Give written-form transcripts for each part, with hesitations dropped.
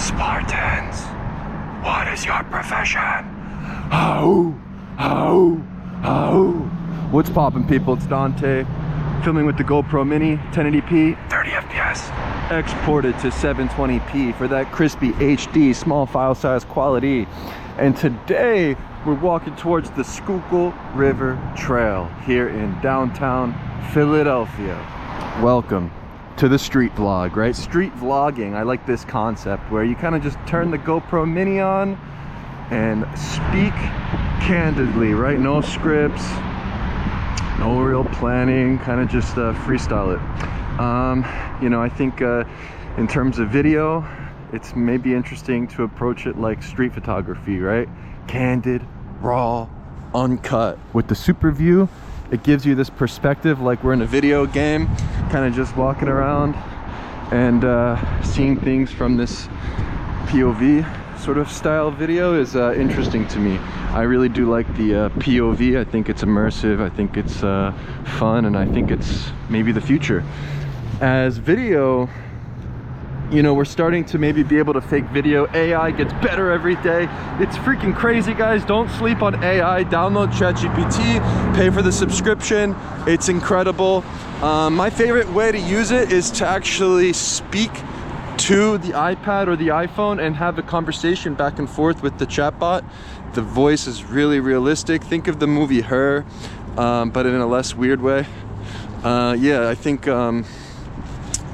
Spartans, what is your profession? Oh, oh, oh. What's poppin', people? It's Dante, filming with the GoPro Mini 1080p, 30 FPS, exported to 720p for that crispy HD small file size quality. And today we're walking towards the Schuylkill River Trail here in downtown Philadelphia. Welcome to the street vlog, right? Street vlogging, I like this concept where you kind of just turn the GoPro Mini on and speak candidly, right? No scripts, no real planning, kind of just freestyle it. You know, I think in terms of video, it's maybe interesting to approach it like street photography, right? Candid, raw, uncut. With the super view, it gives you this perspective like we're in a video game, kind of just walking around and seeing things from this POV sort of style video is interesting to me. I really do like the POV. I think it's immersive, I think it's fun, and I think it's maybe the future. As video, you know, we're starting to maybe be able to fake video. AI gets better every day. It's freaking crazy, guys. Don't sleep on AI. Download ChatGPT, pay for the subscription. It's incredible. My favorite way to use it is to actually speak to the iPad or the iPhone and have a conversation back and forth with the chatbot. The voice is really realistic. Think of the movie Her, but in a less weird way. Yeah, I think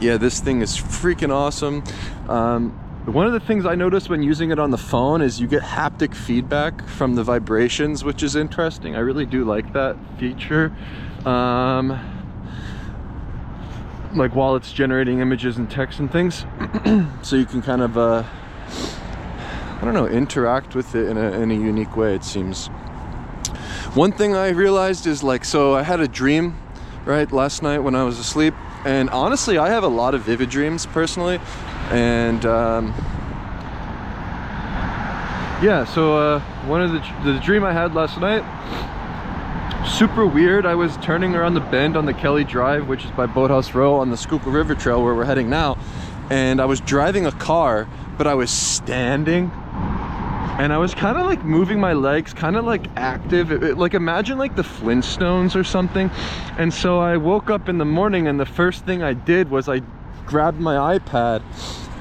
yeah, this thing is freaking awesome. One of the things I noticed when using it on the phone is you get haptic feedback from the vibrations, which is interesting. I really do like that feature. Like while it's generating images and text and things. So you can kind of, I don't know, interact with it in a unique way, it seems. One thing I realized is like, so I had a dream, right, last night when I was asleep. And honestly, I have a lot of vivid dreams personally. And yeah, so one of the dream I had last night, super weird. I was turning around the bend on the Kelly Drive, which is by Boathouse Row on the Schuylkill River Trail where we're heading now. And I was driving a car, but I was standing. And I was kind of like moving my legs, kind of like active. Like imagine like the Flintstones or something. And so I woke up in the morning and the first thing I did was I grabbed my iPad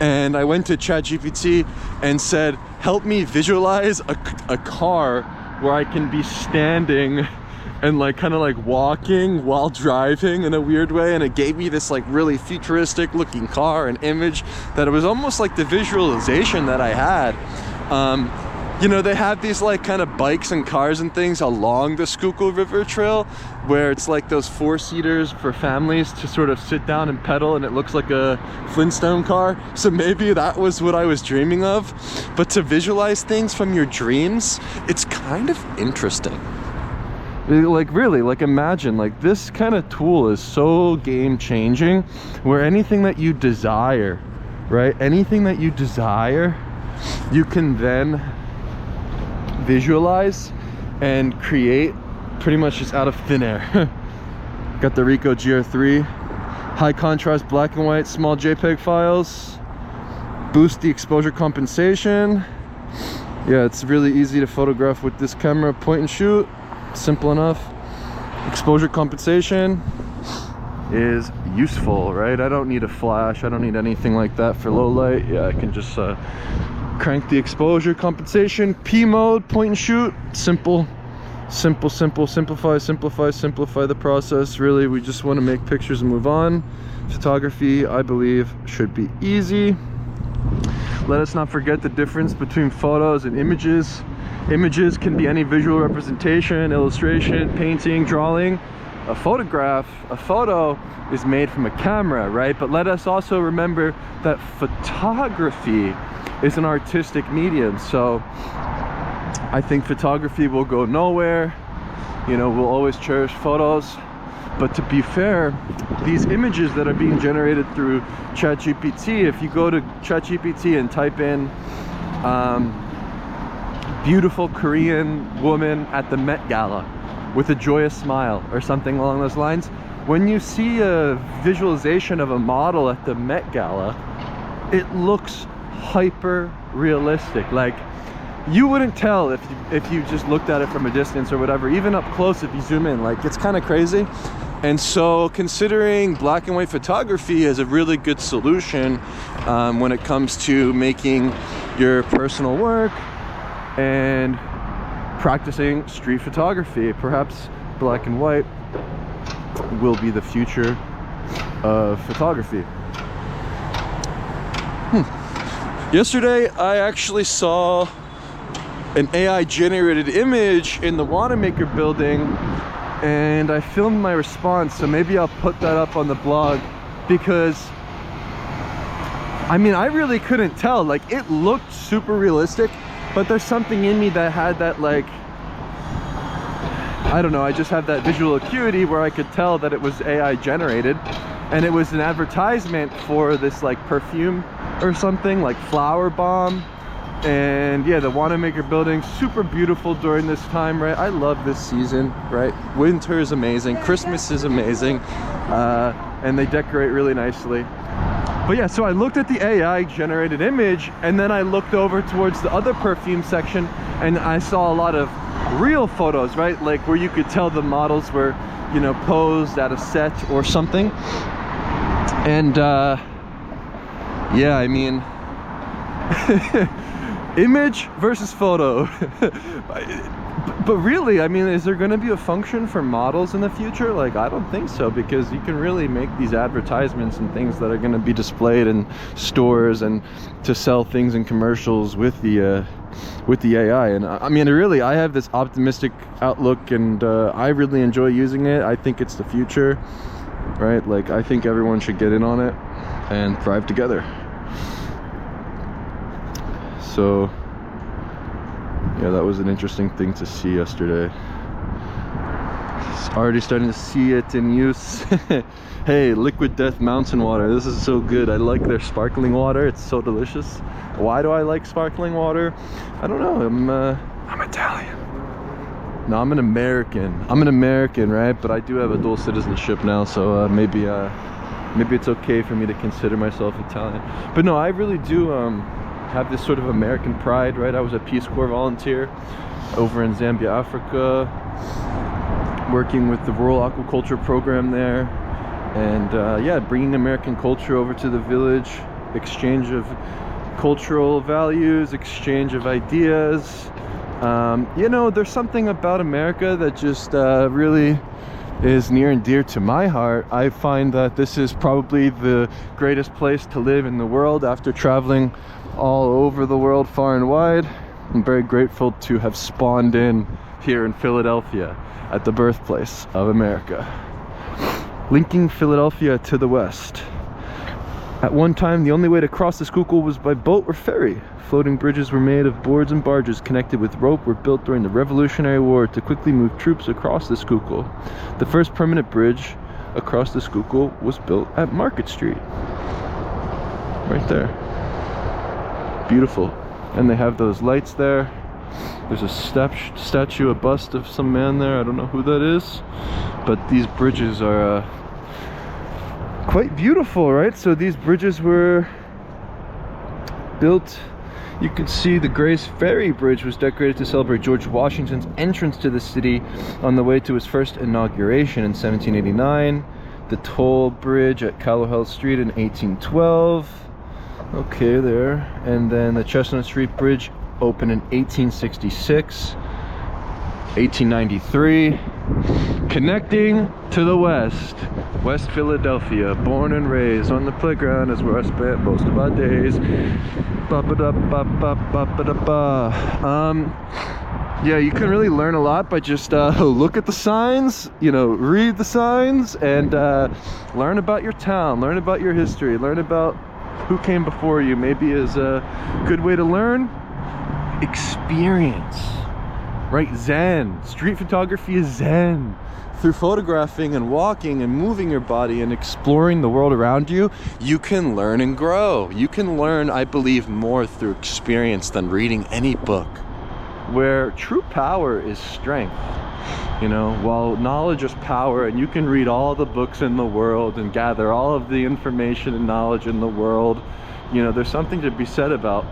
and I went to ChatGPT and said, help me visualize a car where I can be standing and like kind of like walking while driving in a weird way. And it gave me this like really futuristic looking car and image that it was almost like the visualization that I had. You know, they have these like kind of bikes and cars and things along the Schuylkill River Trail where it's like those 4-seaters for families to sort of sit down and pedal, and it looks like a Flintstone car. So maybe that was what I was dreaming of. But to visualize things from your dreams, it's kind of interesting. Like really, like imagine, like this kind of tool is so game-changing where anything that you desire, right? Anything that you desire, you can then visualize and create pretty much just out of thin air. Got the Ricoh GR3, high contrast black and white small JPEG files, boost the exposure compensation. Yeah, it's really easy to photograph with this camera, point and shoot, simple enough. Exposure compensation is useful, right? I don't need a flash, I don't need anything like that for low light. Yeah, I can just crank the exposure compensation. P mode, point and shoot, simple, simplify the process. Really, we just want to make pictures and move on. Photography, I believe, should be easy. Let us not forget the difference between photos and images. Images can be any visual representation, illustration, painting, drawing. A photo is made from a camera, right? But let us also remember that photography is an artistic medium. So I think photography will go nowhere. You know, we'll always cherish photos. But to be fair, these images that are being generated through ChatGPT, if you go to ChatGPT and type in beautiful Korean woman at the Met Gala with a joyous smile or something along those lines, when you see a visualization of a model at the Met Gala, it looks hyper realistic. Like, you wouldn't tell if you just looked at it from a distance or whatever. Even up close, if you zoom in, like, it's kind of crazy. And so considering black and white photography is a really good solution when it comes to making your personal work and practicing street photography, perhaps black and white will be the future of photography. Yesterday I actually saw an AI generated image in the Wanamaker building, and I filmed my response, so maybe I'll put that up on the blog, because I mean, I really couldn't tell. Like, it looked super realistic, but there's something in me that had that, like, I don't know, I just have that visual acuity where I could tell that it was AI generated, and it was an advertisement for this like perfume or something, like Flower Bomb. And yeah, the Wanamaker building, super beautiful during this time, right? I love this season, right? Winter is amazing, Christmas is amazing, and they decorate really nicely. But yeah, so I looked at the AI generated image, and then I looked over towards the other perfume section, and I saw a lot of real photos, right? Like where you could tell the models were, you know, posed at a set or something. And yeah, I mean, image versus photo. But really, I mean, is there going to be a function for models in the future? Like, I don't think so, because you can really make these advertisements and things that are going to be displayed in stores and to sell things in commercials with the AI. And I mean, really, I have this optimistic outlook, and I really enjoy using it. I think it's the future, right? Like, I think everyone should get in on it and thrive together. So yeah, that was an interesting thing to see yesterday. Already starting to see it in use. Hey, Liquid Death mountain water, this is so good. I like their sparkling water, it's so delicious. Why do I like sparkling water? I don't know, I'm Italian. No, I'm an American, right? But I do have a dual citizenship now, so maybe it's okay for me to consider myself Italian. But no, I really do have this sort of American pride, right? I was a Peace Corps volunteer over in Zambia, Africa, working with the rural aquaculture program there, and yeah, bringing American culture over to the village, exchange of cultural values, exchange of ideas. You know, there's something about America that just really is near and dear to my heart. I find that this is probably the greatest place to live in the world after traveling all over the world, far and wide. I'm very grateful to have spawned in here in Philadelphia at the birthplace of America, linking Philadelphia to the west. At one time, the only way to cross the Schuylkill was by boat or ferry. Floating bridges were made of boards, and barges connected with rope were built during the Revolutionary War to quickly move troops across the Schuylkill. The first permanent bridge across the Schuylkill was built at Market Street. Right there. Beautiful. And they have those lights there. There's a statue, a bust of some man there. I don't know who that is. But these bridges are quite beautiful, right? So these bridges were built. You can see the Grace Ferry Bridge was decorated to celebrate George Washington's entrance to the city on the way to his first inauguration in 1789. The Toll Bridge at Callowhill Street in 1812. Okay, there. And then the Chestnut Street Bridge opened in 1866. 1893. Connecting to the west, West Philadelphia, born and raised on the playground is where I spent most of my days. Yeah, you can really learn a lot by just look at the signs, you know, read the signs, and learn about your town, learn about your history, learn about who came before you. Maybe is a good way to learn. Experience, right? Zen. Street photography is Zen. Through photographing and walking and moving your body and exploring the world around you, you can learn and grow. You can learn, I believe, more through experience than reading any book. Where true power is strength. You know, while knowledge is power, and you can read all the books in the world and gather all of the information and knowledge in the world, You know, there's something to be said about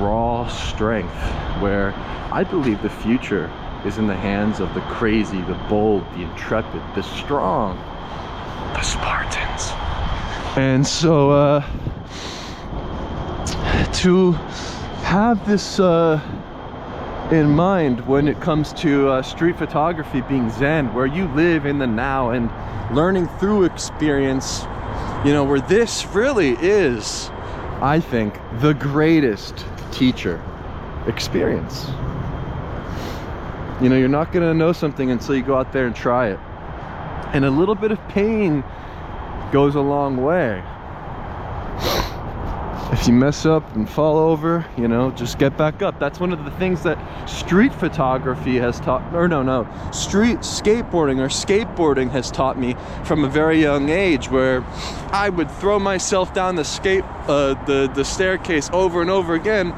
raw strength, where I believe the future is in the hands of the crazy, the bold, the intrepid, the strong, the Spartans. And so to have this in mind when it comes to street photography being Zen, where you live in the now and learning through experience, you know, where this really is, I think, the greatest teacher. Experience. You know, you're not gonna know something until you go out there and try it. And a little bit of pain goes a long way. If you mess up and fall over, you know, just get back up. That's one of the things that street photography has taught, or no, street skateboarding or skateboarding has taught me from a very young age, where I would throw myself down the staircase over and over again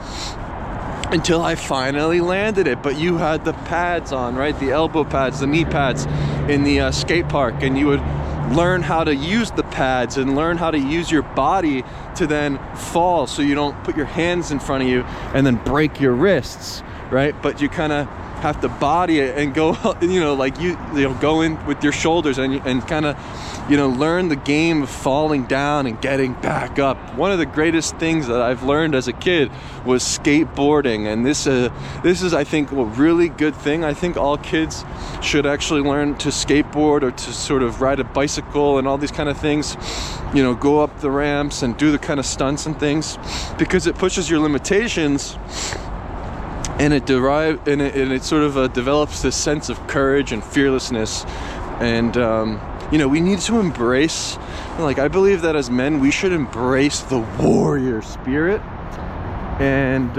until I finally landed it. But you had the pads on, right? The elbow pads, the knee pads in the skate park, and you would learn how to use the pads and learn how to use your body to then fall, so you don't put your hands in front of you and then break your wrists, right? But you kind of have to body it and go, you know, like you know, go in with your shoulders and kind of, you know, learn the game of falling down and getting back up. One of the greatest things that I've learned as a kid was skateboarding, and this is, I think, a really good thing. I think all kids should actually learn to skateboard or to sort of ride a bicycle and all these kind of things, you know, go up the ramps and do the kind of stunts and things, because it pushes your limitations. And it sort of develops this sense of courage and fearlessness. And you know, we need to embrace, like, I believe that as men we should embrace the warrior spirit. And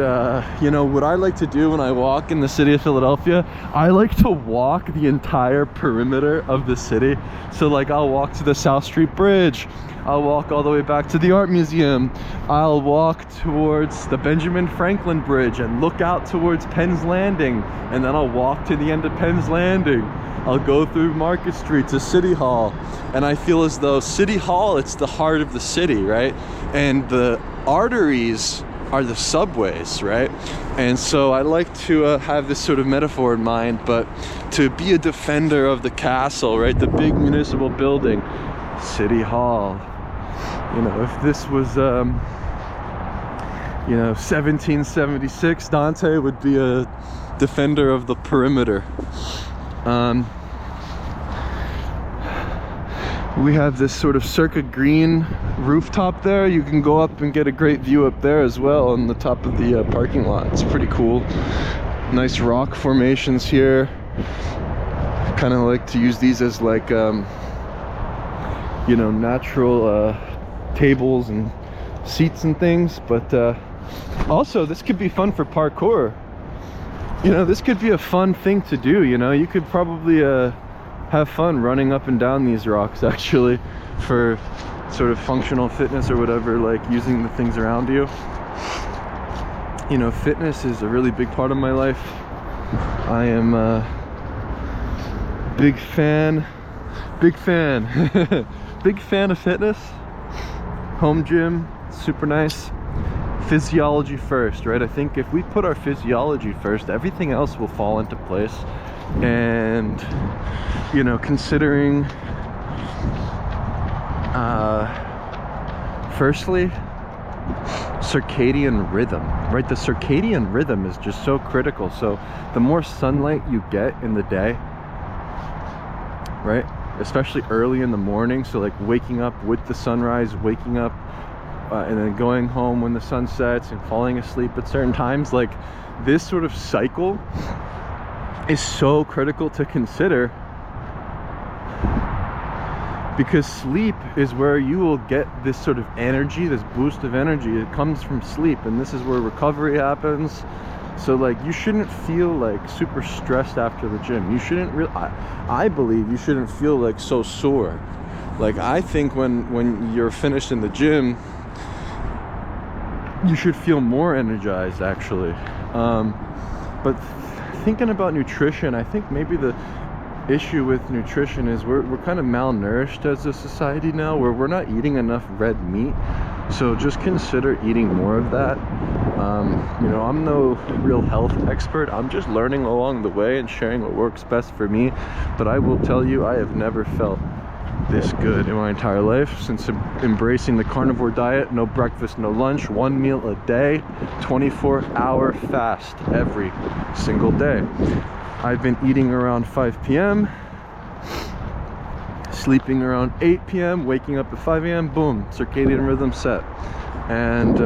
you know, what I like to do when I walk in the city of Philadelphia, I like to walk the entire perimeter of the city. So like, I'll walk to the South Street Bridge, I'll walk all the way back to the Art Museum, I'll walk towards the Benjamin Franklin Bridge and look out towards Penn's Landing, and then I'll walk to the end of Penn's Landing. I'll go through Market Street to City Hall, and I feel as though City Hall, it's the heart of the city, right? And the arteries are the subways, right? And so I like to have this sort of metaphor in mind, but to be a defender of the castle, right? The big municipal building, City Hall. You know, if this was, you know, 1776, Dante would be a defender of the perimeter. We have this sort of Circa Green rooftop there. You can go up and get a great view up there as well on the top of the parking lot. It's pretty cool. Nice rock formations here. Kind of like to use these as like, you know, natural tables and seats and things. But also, this could be fun for parkour. You know, this could be a fun thing to do. You know, you could probably have fun running up and down these rocks, actually, for sort of functional fitness or whatever, like using the things around you. You know, fitness is a really big part of my life. I am a big fan big fan of fitness. Home gym, super nice. Physiology first, right? I think if we put our physiology first, everything else will fall into place. And you know, considering firstly, circadian rhythm, right? The circadian rhythm is just so critical. So the more sunlight you get in the day, right, especially early in the morning, so like waking up with the sunrise, waking up and then going home when the sun sets and falling asleep at certain times, like this sort of cycle is so critical to consider, because sleep is where you will get this sort of energy, this boost of energy. It comes from sleep, and this is where recovery happens. So like, you shouldn't feel like super stressed after the gym. You shouldn't really, I believe you shouldn't feel like so sore. Like, I think when you're finished in the gym, you should feel more energized, actually. But thinking about nutrition, I think maybe issue with nutrition is we're kind of malnourished as a society now, where we're not eating enough red meat. So just consider eating more of that. You know, I'm no real health expert. I'm just learning along the way and sharing what works best for me. But I will tell you, I have never felt this good in my entire life since embracing the carnivore diet. No breakfast, no lunch, 1 meal a day, 24-hour fast every single day. I've been eating around 5 p.m, sleeping around 8 p.m, waking up at 5 a.m, boom, circadian rhythm set. And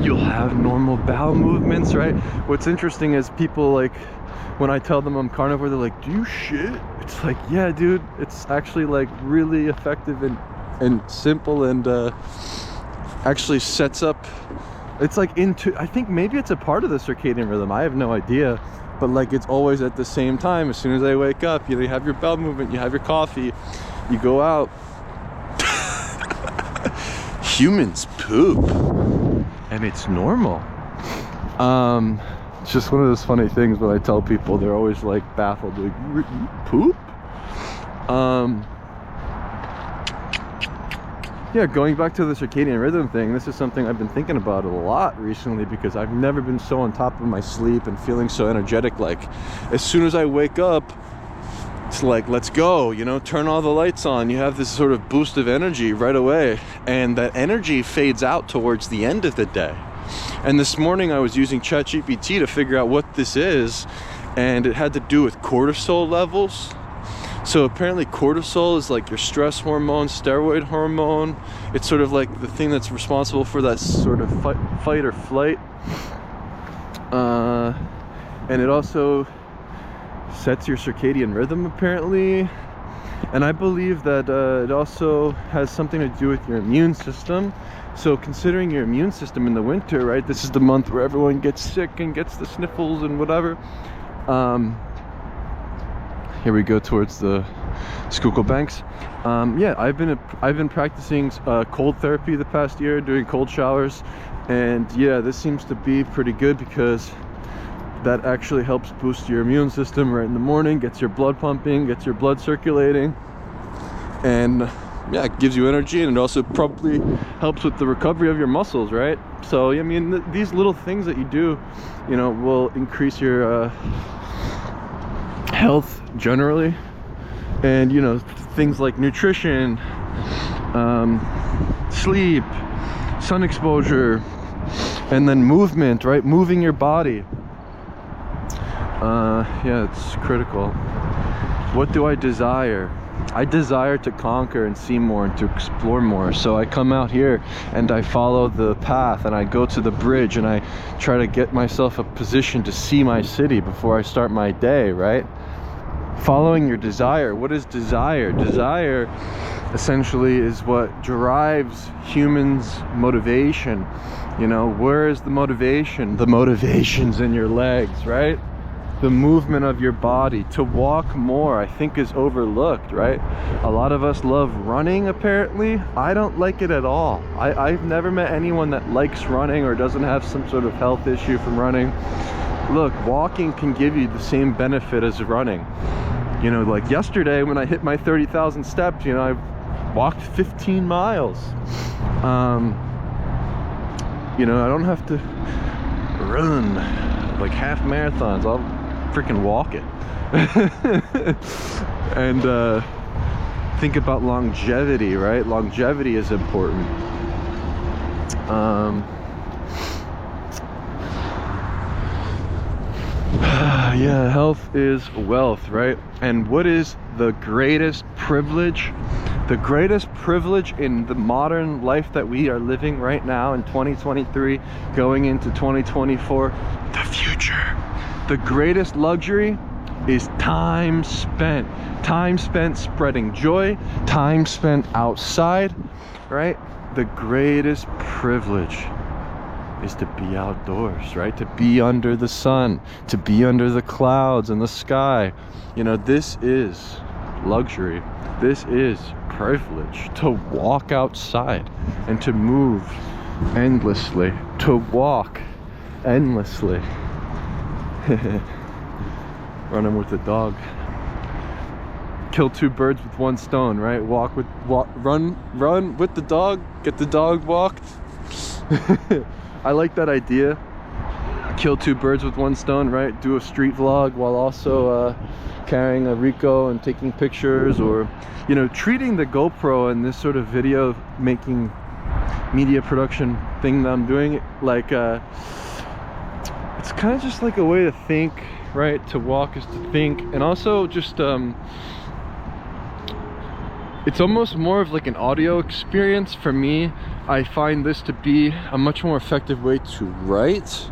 you'll have normal bowel movements, right? What's interesting is people, like, when I tell them I'm carnivore, they're like, do you shit? It's like, yeah, dude, it's actually like really effective and simple, and actually sets up, it's like I think maybe it's a part of the circadian rhythm, I have no idea. But like, it's always at the same time. As soon as I wake up, you know, you have your bowel movement, you have your coffee, you go out. Humans poop, and it's normal. It's just one of those funny things when I tell people, they're always like baffled, like, you poop? Yeah, going back to the circadian rhythm thing, this is something I've been thinking about a lot recently, because I've never been so on top of my sleep and feeling so energetic. Like, as soon as I wake up, it's like, let's go, you know, turn all the lights on. You have this sort of boost of energy right away, and that energy fades out towards the end of the day. And this morning I was using ChatGPT to figure out what this is, and it had to do with cortisol levels. So apparently cortisol is like your stress hormone, steroid hormone. It's sort of like the thing that's responsible for that sort of fight or flight. And it also sets your circadian rhythm, apparently. And I believe that it also has something to do with your immune system. So considering your immune system in the winter, right? This is the month where everyone gets sick and gets the sniffles and whatever. Here we go towards the Schuylkill Banks. Yeah, I've been practicing cold therapy the past year, doing cold showers, and yeah, this seems to be pretty good, because that actually helps boost your immune system right in the morning, gets your blood pumping, gets your blood circulating, and yeah, it gives you energy, and it also probably helps with the recovery of your muscles, right? So I mean, these little things that you do, you know, will increase your health generally. And you know, things like nutrition, sleep, sun exposure, and then movement, right? Moving your body. Yeah, it's critical. What do I desire? I desire to conquer and see more and to explore more. So I come out here and I follow the path, and I go to the bridge, and I try to get myself a position to see my city before I start my day, right? Following your desire. What is desire? Desire essentially is what drives humans' motivation. You know, where is the motivation? The motivation's in your legs, right? The movement of your body. To walk more, I think, is overlooked, right? A lot of us love running, apparently. I don't like it at all. I've never met anyone that likes running or doesn't have some sort of health issue from running. Look, walking can give you the same benefit as running. You know, like yesterday when I hit my 30,000 steps, you know, I walked 15 miles. You know, I don't have to run like half marathons. I'll freaking walk it. And think about longevity, right? Longevity is important. Yeah, health is wealth, right? And what is the greatest privilege? The greatest privilege in the modern life that we are living right now in 2023, going into 2024, the future. The greatest luxury is time spent. Time spent spreading joy, time spent outside, right? The greatest privilege is to be outdoors, right? To be under the sun, to be under the clouds and the sky. You know, this is luxury. This is privilege, to walk outside and to move endlessly, to walk endlessly. Running with the dog. kill two birds with one stone, right? Run with the dog, get the dog walked. I like that idea. Kill two birds with one stone, right? Do a street vlog while also carrying a Ricoh and taking pictures, or, you know, treating the GoPro and this sort of video making media production thing that I'm doing, like it's kind of just like a way to think, right? To walk is to think. And also just it's almost more of like an audio experience for me. I find this to be a much more effective way to write.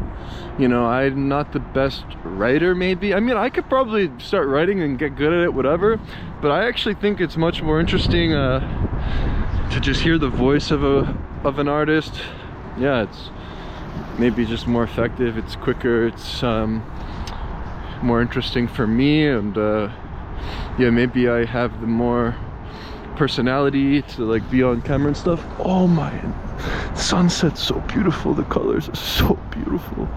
You know, I'm not the best writer, maybe. I mean, I could probably start writing and get good at it, whatever, but I actually think it's much more interesting to just hear the voice of an artist. Yeah, it's maybe just more effective, it's quicker, it's more interesting for me, and yeah, maybe I have the more personality to like be on camera and stuff. Oh my, sunset's so beautiful, the colors are so beautiful.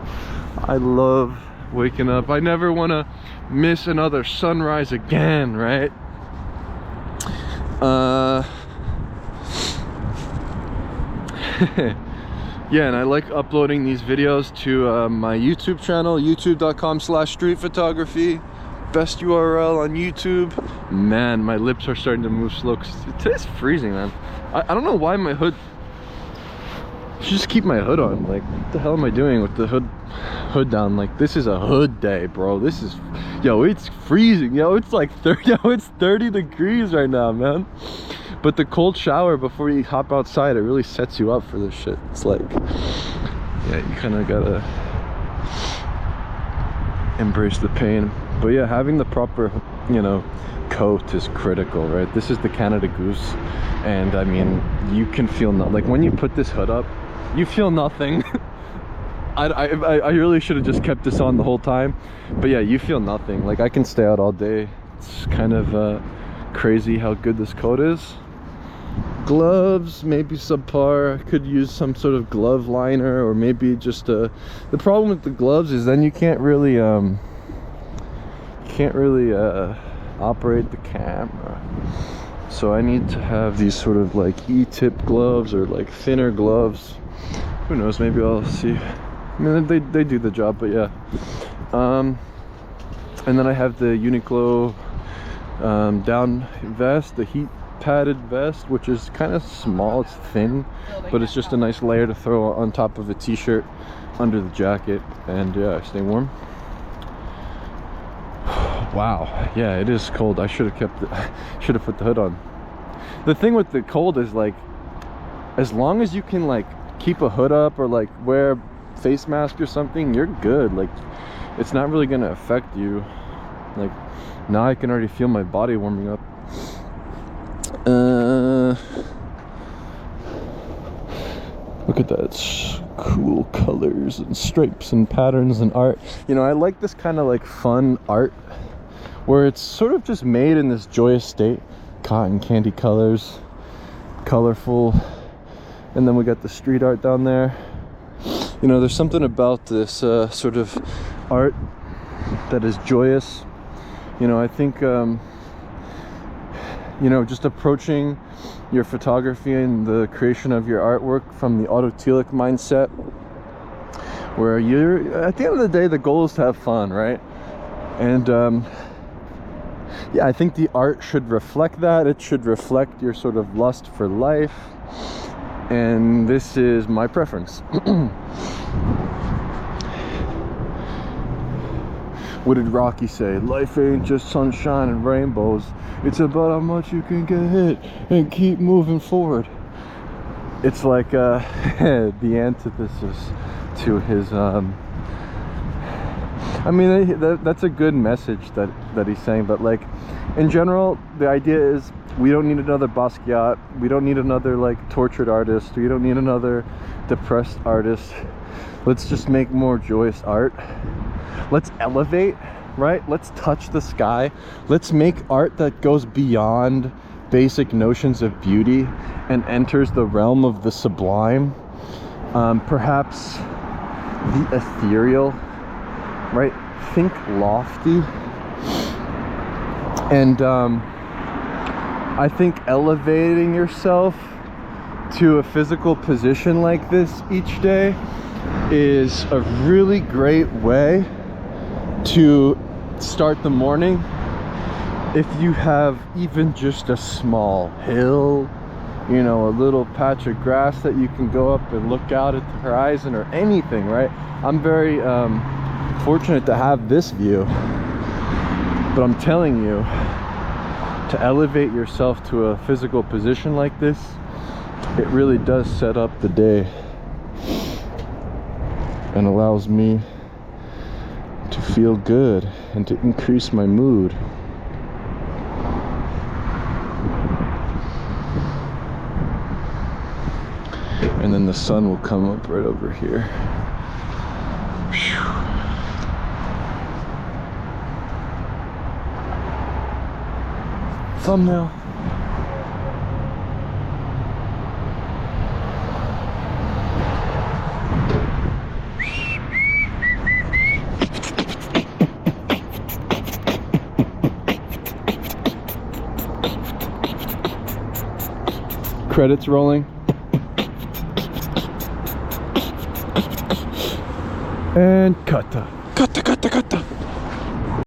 I love waking up. I never want to miss another sunrise again, right? Yeah, and I like uploading these videos to my YouTube channel, youtube.com/streetphotography. Best URL on YouTube. Man, my lips are starting to move slow because today's freezing, man. I don't know why my hood. I should just keep my hood on. Like, what the hell am I doing with the hood down? Like, this is a hood day, bro. This is, yo, it's freezing. Yo, it's like 30. Yo, it's 30 degrees right now, man. But the cold shower before you hop outside, it really sets you up for this shit. It's like, yeah, you kind of gotta embrace the pain. But yeah, having the proper, you know, coat is critical, right? This is the Canada Goose, and I mean, you can feel like when you put this hood up, you feel nothing. I really should have just kept this on the whole time, but yeah, you feel nothing. Like, I can stay out all day. It's kind of crazy how good this coat is. Gloves, maybe subpar. I could use some sort of glove liner, or maybe just the problem with the gloves is then you can't really operate the camera. So I need to have these sort of like E-tip gloves, or like thinner gloves. Who knows, maybe I'll see. I mean, they do the job, but yeah. And then I have the Uniqlo down vest, the heat padded vest, which is kind of small, it's thin, but it's just a nice layer to throw on top of a t-shirt under the jacket, and yeah, stay warm. Wow, yeah, it is cold. I should have put the hood on. The thing with the cold is, like, as long as you can like keep a hood up or like wear face mask or something, you're good. Like, it's not really gonna affect you. Like, now I can already feel my body warming up. Look at that, it's cool colors and stripes and patterns and art. You know, I like this kind of like fun art where it's sort of just made in this joyous state. Cotton candy colors, colorful, and then we got the street art down there. You know, there's something about this sort of art that is joyous. You know, I think you know, just approaching your photography and the creation of your artwork from the autotelic mindset, where you're, at the end of the day, the goal is to have fun, right? And yeah, I think the art should reflect that. It should reflect your sort of lust for life, and this is my preference. What did Rocky say? Life ain't just sunshine and rainbows. It's about how much you can get hit and keep moving forward. It's like the antithesis to his I mean, that's a good message that he's saying, but like, in general, the idea is we don't need another Basquiat. We don't need another like tortured artist. We don't need another depressed artist. Let's just make more joyous art. Let's elevate, right? Let's touch the sky. Let's make art that goes beyond basic notions of beauty and enters the realm of the sublime, perhaps the ethereal, right? Think lofty. And I think elevating yourself to a physical position like this each day is a really great way to start the morning. If you have even just a small hill, you know, a little patch of grass that you can go up and look out at the horizon or anything, right? I'm very fortunate to have this view, but I'm telling you, to elevate yourself to a physical position like this, it really does set up the day and allows me to feel good and to increase my mood. And then the sun will come up right over here. Whew. Thumbnail. Credits rolling. And cut.